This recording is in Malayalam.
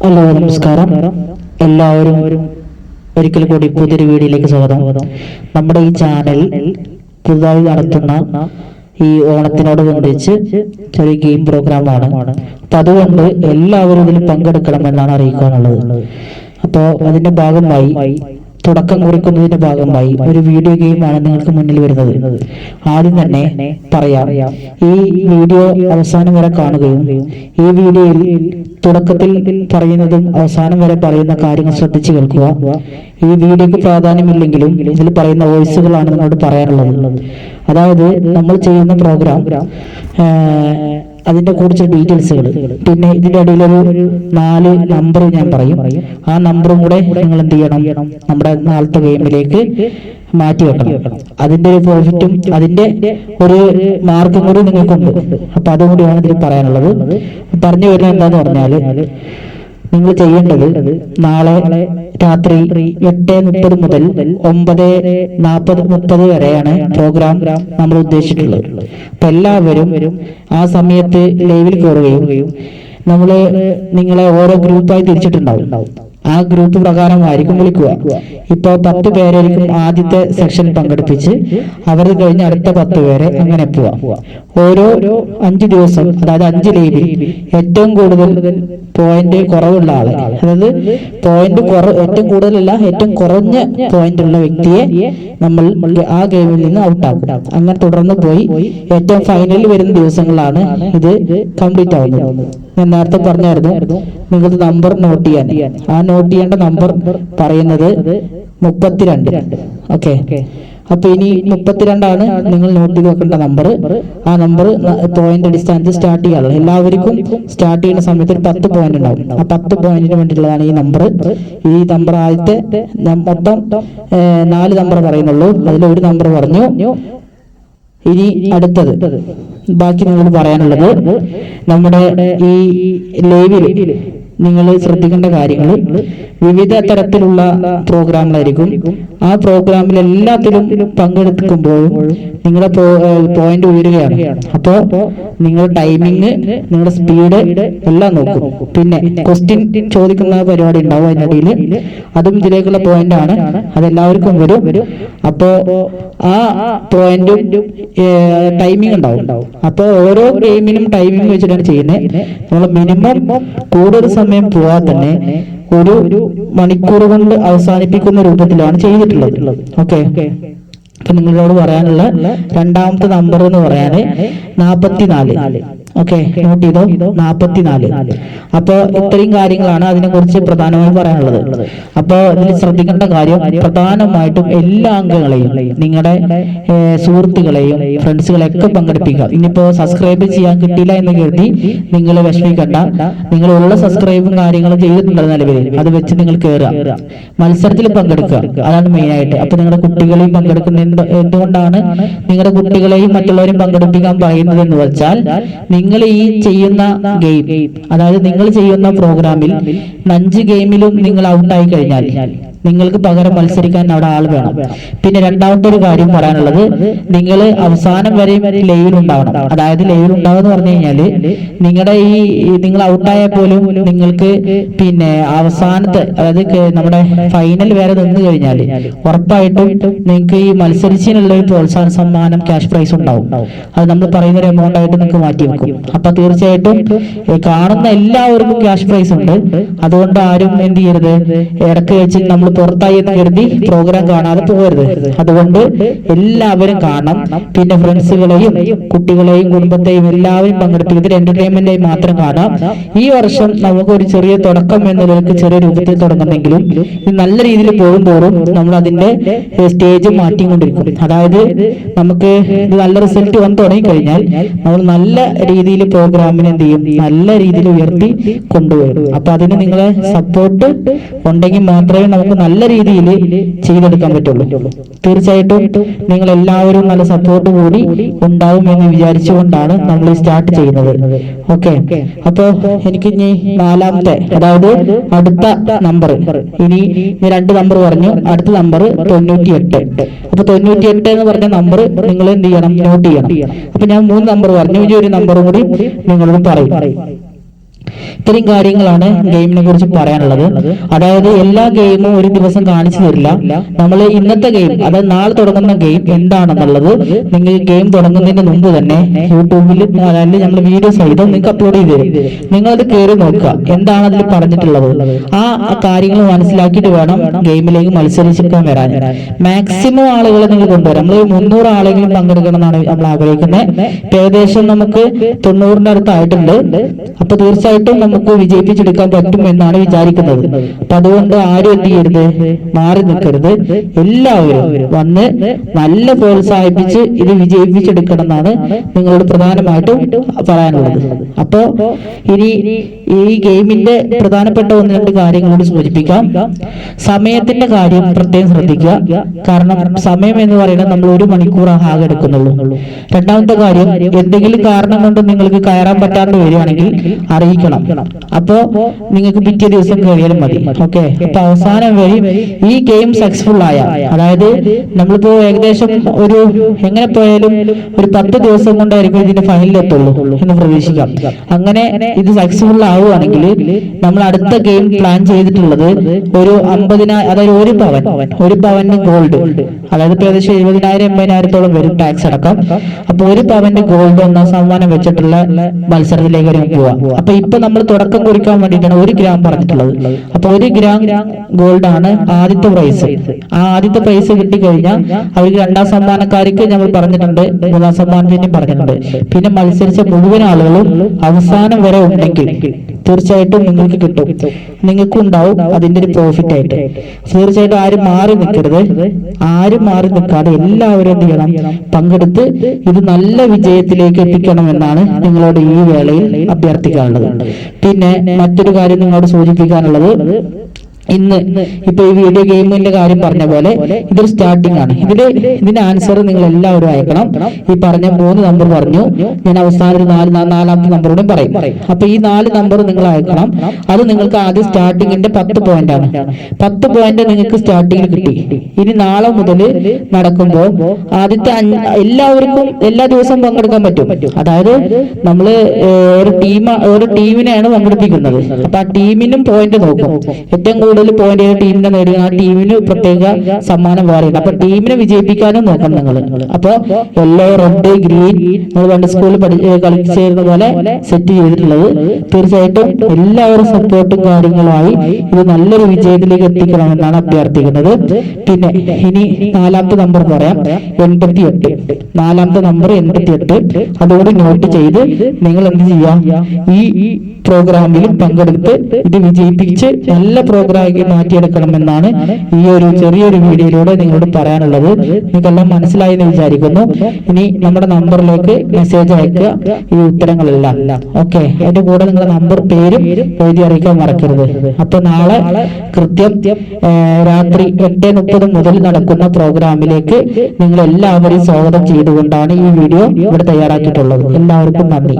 ഹലോ, നമസ്കാരം. എല്ലാവരും ഒരിക്കൽ കൂടി പുതിയൊരു വീഡിയോയിലേക്ക് സ്വാഗതം. നമ്മുടെ ഈ ചാനൽ പുതുതായി നടത്തുന്ന ഈ ഓണത്തിനോടനുബന്ധിച്ച് ചെറിയ ഗെയിം പ്രോഗ്രാമാണ്. അപ്പൊ അതുകൊണ്ട് എല്ലാവരും ഇതിൽ പങ്കെടുക്കണമെന്നാണ് അറിയിക്കാനുള്ളത്. അപ്പോൾ അതിന്റെ ഭാഗമായി തുടക്കം കുറിക്കുന്നതിന്റെ ഭാഗമായി ഒരു വീഡിയോ ഗെയിമാണ് നിങ്ങൾക്ക് മുന്നിൽ വരുന്നത്. ആദ്യം തന്നെ പറയാം, ഈ വീഡിയോ അവസാനം വരെ കാണുകയും ഈ വീഡിയോയിൽ തുടക്കത്തിൽ പറയുന്നതും അവസാനം വരെ പറയുന്ന കാര്യങ്ങൾ ശ്രദ്ധിച്ചു കേൾക്കുക. ഈ വീഡിയോക്ക് പ്രാധാന്യമില്ലെങ്കിലും ഇതിൽ പറയുന്ന വോയിസുകളാണ് നിങ്ങളോട് പറയാനുള്ളത്. അതായത് നമ്മൾ ചെയ്യുന്ന പ്രോഗ്രാം അതിന്റെ കുറിച്ച് ഡീറ്റെയിൽസുകൾ, പിന്നെ ഇതിന്റെ ഇടയിൽ ഒരു 4 നമ്പർ ഞാൻ പറയും. ആ നമ്പറും കൂടെ നിങ്ങൾ എന്ത് ചെയ്യണം, നമ്മുടെ നാളത്തെ ഗെയിമിലേക്ക് മാറ്റി വെക്കണം. അതിന്റെ ഒരു പ്രോഫിറ്റും അതിന്റെ ഒരു മാർക്കും കൂടി നിങ്ങൾക്കുണ്ട്. അപ്പൊ അതും കൂടിയാണ് ഇതിൽ പറയാനുള്ളത്. പറഞ്ഞു വരുന്നത് എന്താന്ന് പറഞ്ഞാല്, നിങ്ങൾ ചെയ്യേണ്ടത് നാളെ രാത്രി 8:30 മുതൽ 9:40 വരെയാണ് പ്രോഗ്രാം നമ്മൾ ഉദ്ദേശിച്ചിട്ടുള്ളത്. അപ്പൊ എല്ലാവരും ആ സമയത്ത് ലൈവിൽ കയറുകയും നിങ്ങളെ ഓരോ ഗ്രൂപ്പായി തിരിച്ചിട്ടുണ്ടാവും. ആ ഗ്രൂപ്പ് പ്രകാരമായിരിക്കും വിളിക്കുക. ഇപ്പൊ 10 പേരായിരിക്കും ആദ്യത്തെ സെക്ഷൻ പങ്കെടുപ്പിച്ച് അവർ കഴിഞ്ഞ് അടുത്ത 10 പേരെ അങ്ങനെ പോവാം. ഓരോ 5 ദിവസം, അതായത് 5 ലൈവിൽ ഏറ്റവും കൂടുതൽ പോയിന്റ് കുറവുള്ള ആളെ, അതായത് പോയിന്റ് ഏറ്റവും കൂടുതലല്ല, ഏറ്റവും കുറഞ്ഞ പോയിന്റ് ഉള്ള വ്യക്തിയെ നമ്മൾ ആ ഗെയിമിൽ നിന്ന് ഔട്ടാക്കും. അങ്ങനെ തുടർന്ന് പോയി ഏറ്റവും ഫൈനലിൽ വരുന്ന ദിവസങ്ങളാണ് ഇത് കംപ്ലീറ്റ് ആവുന്നത്. ഞാൻ നേരത്തെ പറഞ്ഞായിരുന്നു നിങ്ങൾക്ക് നമ്പർ നോട്ട് ചെയ്യാൻ. ആ നോട്ട് ചെയ്യേണ്ട നമ്പർ പറയുന്നത് 32. ഓക്കെ, അപ്പൊ ഇനി 32 നിങ്ങൾ നോട്ട് ചെയ്ത് വെക്കേണ്ട നമ്പർ. ആ നമ്പർ പോയിന്റ് അടിസ്ഥാനത്തിൽ സ്റ്റാർട്ട് ചെയ്യാറുള്ളത്. എല്ലാവർക്കും സ്റ്റാർട്ട് ചെയ്യുന്ന സമയത്ത് ഒരു 10 പോയിന്റ് ഉണ്ടാവും. ആ 10 പോയിന്റിന് വേണ്ടിയുള്ളതാണ് ഈ നമ്പർ. ഈ നമ്പർ ആദ്യത്തെ മൊത്തം 4 നമ്പർ പറയുന്നുള്ളൂ. അതിലൊരു നമ്പർ പറഞ്ഞു. ഇനി അടുത്തത് ബാക്കി നിങ്ങൾ പറയാനുള്ളത്, നമ്മുടെ ഈ ലൈവിൽ നിങ്ങൾ ശ്രദ്ധിക്കേണ്ട കാര്യങ്ങൾ, വിവിധ തരത്തിലുള്ള പ്രോഗ്രാമുകളായിരിക്കും. ആ പ്രോഗ്രാമിൽ എല്ലാത്തിലും പങ്കെടുക്കുമ്പോഴും നിങ്ങളുടെ പോയിന്റ് ഉയരുകയാണ്. അപ്പോ നിങ്ങളുടെ ടൈമിങ്, നിങ്ങളുടെ സ്പീഡ് എല്ലാം നോക്കും. പിന്നെ ക്വസ്റ്റ്യൻ ചോദിക്കുന്ന പരിപാടി ഉണ്ടാവും അതിനിടയിൽ, അതും ഇതിലേക്കുള്ള പോയിന്റ് ആണ്. അതെല്ലാവർക്കും വരും. അപ്പോ ആ പോയിന്റും ടൈമിംഗ് ഉണ്ടാവും. അപ്പൊ ഓരോ ഗെയിമിനും ടൈമിംഗ് വെച്ചിട്ടാണ് ചെയ്യുന്നത്. നമ്മൾ മിനിമം കൂടുതൽ സമയം പോവാതെ തന്നെ ഒരു മണിക്കൂർ കൊണ്ട് അവസാനിപ്പിക്കുന്ന രൂപത്തിലാണ് ചെയ്തിട്ടുള്ളത്. ഓക്കെ, അപ്പൊ നിങ്ങളോട് പറയാനുള്ള രണ്ടാമത്തെ നമ്പർ എന്ന് പറയാന് 44. ഓക്കെ, നോട്ട് ചെയ്തോ, 44. അപ്പൊ ഇത്രയും കാര്യങ്ങളാണ് അതിനെ കുറിച്ച് പ്രധാനമായും പറയാനുള്ളത്. അപ്പൊ ഇതിൽ ശ്രദ്ധിക്കേണ്ട കാര്യം, പ്രധാനമായിട്ടും എല്ലാ അംഗങ്ങളെയും, നിങ്ങളുടെ സുഹൃത്തുക്കളെയും ഫ്രണ്ട്സുകളെയൊക്കെ പങ്കെടുപ്പിക്കുക. ഇനിയിപ്പോ സബ്സ്ക്രൈബ് ചെയ്യാൻ കിട്ടിയില്ല എന്ന് കരുതി നിങ്ങൾ വിഷമിക്കണ്ട. നിങ്ങളുള്ള സബ്സ്ക്രൈബും കാര്യങ്ങളും ചെയ്തിട്ടുണ്ടെന്ന നിലവിൽ അത് വെച്ച് നിങ്ങൾ കയറുക, മത്സരത്തിൽ പങ്കെടുക്കുക. അതാണ് മെയിൻ ആയിട്ട്. അപ്പൊ നിങ്ങളുടെ കുട്ടികളെയും പങ്കെടുക്കുന്ന എന്തുകൊണ്ടാണ് നിങ്ങളുടെ കുട്ടികളെയും മറ്റുള്ളവരെയും പങ്കെടുപ്പിക്കാൻ പറയുന്നത് എന്ന് വെച്ചാൽ, നിങ്ങൾ ഈ ചെയ്യുന്ന ഗെയിം, അതായത് നിങ്ങൾ ചെയ്യുന്ന പ്രോഗ്രാമിൽ 5 ഗെയിമിലും നിങ്ങൾ ഔട്ടായി കഴിഞ്ഞാൽ നിങ്ങൾക്ക് പകരം മത്സരിക്കാൻ അവിടെ ആൾ വേണം. പിന്നെ രണ്ടാമത്തെ ഒരു കാര്യം പറയാനുള്ളത്, നിങ്ങൾ അവസാനം വരെ ലൈവിൽ ഉണ്ടാവണം. അതായത് ലൈവിൽ ഉണ്ടാവുക എന്ന് പറഞ്ഞു കഴിഞ്ഞാല്, നിങ്ങളുടെ നിങ്ങൾ ഔട്ടായ പോലും നിങ്ങൾക്ക് പിന്നെ അവസാനത്തെ, അതായത് നമ്മുടെ ഫൈനൽ വരെ നിന്ന് കഴിഞ്ഞാൽ ഉറപ്പായിട്ടും നിങ്ങൾക്ക് ഈ മത്സരിച്ചിനുള്ള ഒരു പ്രോത്സാഹന സമ്മാനം, ക്യാഷ് പ്രൈസ് ഉണ്ടാവും. അത് നമ്മൾ പറയുന്ന ഒരു എമൗണ്ട് ആയിട്ട് നിങ്ങൾക്ക് മാറ്റി വെക്കും. അപ്പൊ തീർച്ചയായിട്ടും കാണുന്ന എല്ലാവർക്കും ക്യാഷ് പ്രൈസ് ഉണ്ട്. അതുകൊണ്ട് ആരും എന്ത് ചെയ്യരുത്, ഇടയ്ക്ക് വെച്ച് നമ്മൾ പുറത്തായി എന്ന് കരുതി പ്രോഗ്രാം കാണാതെ പോകരുത്. അതുകൊണ്ട് എല്ലാവരും കാണണം. പിന്നെ ഫ്രണ്ട്സുകളെയും കുട്ടികളെയും കുടുംബത്തെയും എല്ലാവരും പങ്കെടുപ്പിക്കുന്നത് എന്റർടൈൻമെന്റായി മാത്രം കാണാം. ഈ വർഷം നമുക്ക് ഒരു ചെറിയ തുടക്കം എന്നതിലേക്ക് ചെറിയ രൂപത്തിൽ തുടങ്ങുന്നെങ്കിലും നല്ല രീതിയിൽ പോകും തോറും നമ്മൾ അതിന്റെ സ്റ്റേജ് മാറ്റിക്കൊണ്ടിരിക്കും. അതായത് നമുക്ക് ഇത് നല്ല റിസൾട്ട് വന്ന് തുടങ്ങി കഴിഞ്ഞാൽ നമ്മൾ നല്ല രീതിയിൽ പ്രോഗ്രാമിനെ എന്ത് ചെയ്യും, നല്ല രീതിയിൽ ഉയർത്തി കൊണ്ടുവരും. അപ്പൊ അതിന് നിങ്ങളെ സപ്പോർട്ട് ഉണ്ടെങ്കിൽ മാത്രമേ നമുക്ക് നല്ല രീതിയിൽ ചെയ്തെടുക്കാൻ പറ്റുള്ളൂ. തീർച്ചയായിട്ടും നിങ്ങൾ എല്ലാവരും നല്ല സപ്പോർട്ട് കൂടി ഉണ്ടാവും എന്ന് വിചാരിച്ചുകൊണ്ടാണ് നമ്മൾ സ്റ്റാർട്ട് ചെയ്യുന്നത്. ഓക്കെ, അപ്പൊ എനിക്ക് ഇനി 4ാമത്തെ, അതായത് അടുത്ത നമ്പർ, ഇനി 2 നമ്പർ പറഞ്ഞു. അടുത്ത നമ്പർ 98. അപ്പൊ 98 എന്ന് പറഞ്ഞ നമ്പർ നിങ്ങൾ എന്ത് ചെയ്യണം, നോട്ട് ചെയ്യണം. അപ്പൊ ഞാൻ 3 നമ്പർ പറഞ്ഞു. ഇനി ഒരു നമ്പറും കൂടി നിങ്ങളോട് പറയും. ഇത്രയും കാര്യങ്ങളാണ് ഗെയിമിനെ കുറിച്ച് പറയാനുള്ളത്. അതായത് എല്ലാ ഗെയിമും ഒരു ദിവസം കാണിച്ചു തരില്ല. നമ്മൾ ഇന്നത്തെ ഗെയിം, അതായത് നാളെ തുടങ്ങുന്ന ഗെയിം എന്താണെന്നുള്ളത് നിങ്ങൾ ഗെയിം തുടങ്ങുന്നതിന് മുമ്പ് തന്നെ യൂട്യൂബിൽ അല്ലെങ്കിൽ നമ്മൾ വീഡിയോ സഹിതം നിങ്ങൾക്ക് അപ്ലോഡ് ചെയ്ത് തരും. നിങ്ങളത് കയറി നോക്കുക, എന്താണ് അതിൽ പറഞ്ഞിട്ടുള്ളത്. ആ കാര്യങ്ങൾ മനസ്സിലാക്കിയിട്ട് വേണം ഗെയിമിലേക്ക് മത്സരിച്ചിരിക്കാൻ വരാൻ. മാക്സിമം ആളുകളെ നിങ്ങൾ കൊണ്ടുവരാം. നമ്മൾ 300 ആളെങ്കിലും പങ്കെടുക്കണം എന്നാണ് നമ്മൾ ആഗ്രഹിക്കുന്നത്. ഏകദേശം നമുക്ക് 90ന്റെ അടുത്തായിട്ടുണ്ട്. അപ്പൊ തീർച്ചയായിട്ടും നമുക്ക് വിജയിപ്പിച്ചെടുക്കാൻ പറ്റും എന്നാണ് വിചാരിക്കുന്നത്. അപ്പൊ അതുകൊണ്ട് ആരും എന്ത് ചെയ്യരുത്, മാറി നിൽക്കരുത്. എല്ലാവരും വന്ന് നല്ല പ്രോത്സാഹിപ്പിച്ച് ഇത് വിജയിപ്പിച്ചെടുക്കണം എന്നാണ് നിങ്ങളോട് പ്രധാനമായിട്ടും പറയാനുള്ളത്. അപ്പോ ഇനി ഈ ഗെയിമിന്റെ പ്രധാനപ്പെട്ട 1-2 കാര്യങ്ങളോട് സൂചിപ്പിക്കാം. സമയത്തിന്റെ കാര്യം പ്രത്യേകം ശ്രദ്ധിക്കുക. കാരണം സമയം എന്ന് പറയുന്നത് നമ്മൾ 1 മണിക്കൂർ ആകെ എടുക്കുന്നുള്ളൂ. രണ്ടാമത്തെ കാര്യം, എന്തെങ്കിലും കാരണം കൊണ്ട് നിങ്ങൾക്ക് കയറാൻ പറ്റാണ്ട് വരികയാണെങ്കിൽ അറിയിക്കണം. അപ്പോ നിങ്ങൾക്ക് പിറ്റേ ദിവസം കയറിയാലും മതി. ഓക്കെ. അപ്പൊ അവസാനം വരെ ഈ ഗെയിം സക്സസ്ഫുൾ ആയ, അതായത് നമ്മളിപ്പോ ഏകദേശം ഒരു എങ്ങനെ പോയാലും ഒരു 10 ദിവസം കൊണ്ടായിരിക്കും ഇതിന്റെ ഫൈനലിലെത്തുള്ളൂ എന്ന് പ്രതീക്ഷിക്കാം. അങ്ങനെ ഇത് സക്സസ്ഫുൾ ആവുകയാണെങ്കിൽ നമ്മൾ അടുത്ത ഗെയിം പ്ലാൻ ചെയ്തിട്ടുള്ളത് ഒരു 50,000, അതായത് 1 പവന് ഗോൾഡ്, അതായത് ഏകദേശം 70,000-80,000 വരും ടാക്സ് അടക്കം. അപ്പൊ 1 പവന്റെ ഗോൾഡ് ഒന്നാം സമ്മാനം വെച്ചിട്ടുള്ള മത്സരത്തിലേക്ക് പോവാം. അപ്പൊ ഇപ്പൊ നമ്മൾ തുടക്കം കുറിക്കാൻ വേണ്ടിയിട്ടാണ് 1 ഗ്രാം പറഞ്ഞിട്ടുള്ളത്. അപ്പൊ 1 ഗ്രാം ഗോൾഡ് ആണ് ആദ്യത്തെ പ്രൈസ്. ആ ആദ്യത്തെ പ്രൈസ് കിട്ടിക്കഴിഞ്ഞാൽ അവർക്ക് 2ാം സമ്മാനക്കാർക്ക് നമ്മൾ പറഞ്ഞിട്ടുണ്ട്, 3ാം സമ്മാനത്തിനും പറഞ്ഞിട്ടുണ്ട്. പിന്നെ മത്സരിച്ച മുഴുവൻ ആളുകളും അവസാനം വരെ ഉണ്ടെങ്കിൽ തീർച്ചയായിട്ടും നിങ്ങൾക്ക് കിട്ടും, നിങ്ങൾക്കും ഉണ്ടാവും അതിന്റെ ഒരു പ്രോഫിറ്റ് ആയിട്ട്. തീർച്ചയായിട്ടും ആരും മാറി നിൽക്കരുത്. ആരും മാറി നിൽക്കാതെ എല്ലാവരും എന്ത് ചെയ്യണം, പങ്കെടുത്ത് ഇത് നല്ല വിജയത്തിലേക്ക് എത്തിക്കണമെന്നാണ് നിങ്ങളോട് ഈ വേളയിൽ അഭ്യർത്ഥിക്കാനുള്ളത്. പിന്നെ മറ്റൊരു കാര്യം നിങ്ങളോട് സൂചിപ്പിക്കാനുള്ളത്, ഇന്ന് ഇപ്പൊ ഈ വീഡിയോ ഗെയിമിന്റെ കാര്യം പറഞ്ഞ പോലെ ഇതൊരു സ്റ്റാർട്ടിംഗ് ആണ്. ഇതിന്റെ ആൻസർ നിങ്ങൾ എല്ലാവരും അയക്കണം. ഈ പറഞ്ഞ 3 നമ്പർ പറഞ്ഞു, ഞാൻ അവസാനം 4ാമത്തെ നമ്പറോടും പറയും. അപ്പൊ ഈ 4 നമ്പർ നിങ്ങൾ അയക്കണം. അത് നിങ്ങൾക്ക് ആദ്യം സ്റ്റാർട്ടിങ്ങിന്റെ 10 പോയിന്റ് ആണ്. 10 പോയിന്റ് നിങ്ങൾക്ക് സ്റ്റാർട്ടിങ്ങിൽ കിട്ടി. ഇനി നാളെ മുതൽ നടക്കുമ്പോൾ ആദ്യത്തെ എല്ലാവർക്കും എല്ലാ ദിവസവും പങ്കെടുക്കാൻ പറ്റും. അതായത് നമ്മള് ഒരു ടീമിനെയാണ് പങ്കെടുപ്പിക്കുന്നത്. അപ്പൊ ആ ടീമിനും പോയിന്റ് നോക്കും. ഏറ്റവും കൂടുതൽ പോയിന്റ് ടീമിനെ നേടുക, ആ ടീമിന് പ്രത്യേക സമ്മാനം വേറെയുണ്ട്. അപ്പൊ ടീമിനെ വിജയിപ്പിക്കാനും നോക്കണം നിങ്ങൾ. അപ്പൊ യെല്ലോ, റെഡ്, ഗ്രീൻ നമ്മൾ പണ്ട് സ്കൂളിൽ കളിച്ചിരുന്ന പോലെ സെറ്റ് ചെയ്തിട്ടുള്ളത്. തീർച്ചയായിട്ടും എല്ലാവരും സപ്പോർട്ടും കാര്യങ്ങളുമായി ഇത് നല്ലൊരു വിജയത്തിലേക്ക് എത്തിക്കണമെന്നാണ് അഭ്യർത്ഥിക്കുന്നത്. പിന്നെ ഇനി 4ാമത്തെ നമ്പർ പറയാം, 88. 4ാമത്തെ നമ്പർ 88. അതോട് നോട്ട് ചെയ്ത് നിങ്ങൾ എന്ത് ചെയ്യാം, ഈ പ്രോഗ്രാമിൽ പങ്കെടുത്ത് ഇത് വിജയിപ്പിച്ച് നല്ല പ്രോഗ്രാം മാറ്റിയെടുക്കണമെന്നാണ് ഈ ഒരു ചെറിയൊരു വീഡിയോയിലൂടെ നിങ്ങളോട് പറയാനുള്ളത്. നിങ്ങൾക്കെല്ലാം മനസ്സിലായി എന്ന് വിചാരിക്കുന്നു. ഇനി നമ്മുടെ നമ്പറിലേക്ക് മെസ്സേജ് അയക്കുക ഈ ഉത്തരങ്ങളെല്ലാം. ഓക്കെ. അതിന്റെ കൂടെ നിങ്ങളുടെ നമ്പർ, പേരും എഴുതി അറിയിക്കാൻ മറക്കരുത്. അപ്പൊ നാളെ കൃത്യം രാത്രി 8:30 മുതൽ നടക്കുന്ന പ്രോഗ്രാമിലേക്ക് നിങ്ങൾ എല്ലാവരെയും സ്വാഗതം ചെയ്തുകൊണ്ടാണ് ഈ വീഡിയോ ഇവിടെ തയ്യാറാക്കിയിട്ടുള്ളത്. എല്ലാവർക്കും നന്ദി.